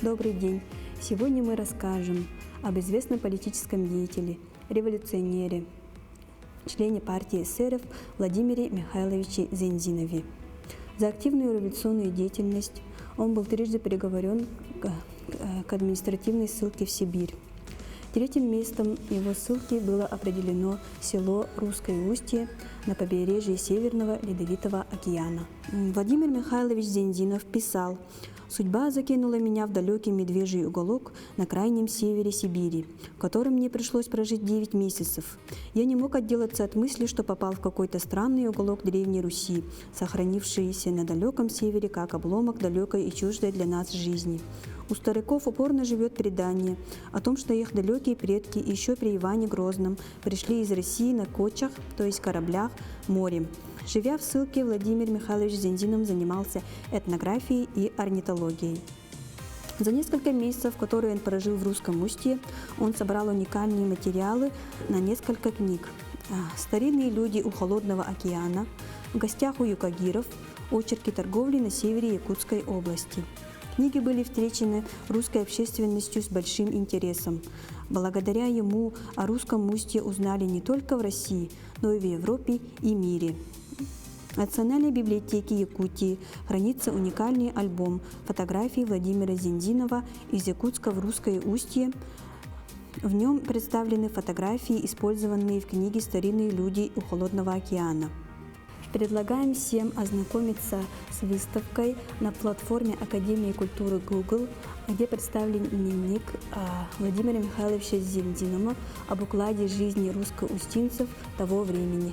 Добрый день! Сегодня мы расскажем об известном политическом деятеле, революционере, члене партии эсеров Владимире Михайловиче Зензинове. За активную революционную деятельность он был трижды приговорен к административной ссылке в Сибирь. Третьим местом его ссылки было определено село Русское Устье на побережье Северного Ледовитого океана. Владимир Михайлович Зензинов писал: «Судьба закинула меня в далекий медвежий уголок на крайнем севере Сибири, в котором мне пришлось прожить 9 месяцев. Я не мог отделаться от мысли, что попал в какой-то странный уголок Древней Руси, сохранившийся на далеком севере как обломок далекой и чуждой для нас жизни. У стариков упорно живет предание о том, что их далекие предки еще при Иване Грозном пришли из России на кочах, то есть кораблях, морем». Живя в ссылке, Владимир Михайлович Зензинов занимался этнографией и орнитологией. За несколько месяцев, которые он прожил в Русском Устье, он собрал уникальные материалы на несколько книг. «Старинные люди у Холодного океана», «В гостях у юкагиров», «Очерки торговли на севере Якутской области». Книги были встречены русской общественностью с большим интересом. Благодаря ему о Русском Устье узнали не только в России, но и в Европе и мире. В Национальной библиотеке Якутии хранится уникальный альбом фотографий Владимира Зензинова из Якутска в Русское Устье. В нем представлены фотографии, использованные в книге «Старинные люди у Холодного океана». Предлагаем всем ознакомиться с выставкой на платформе Академии культуры Google, где представлен дневник Владимира Михайловича Зензинова об укладе жизни русско-устинцев того времени.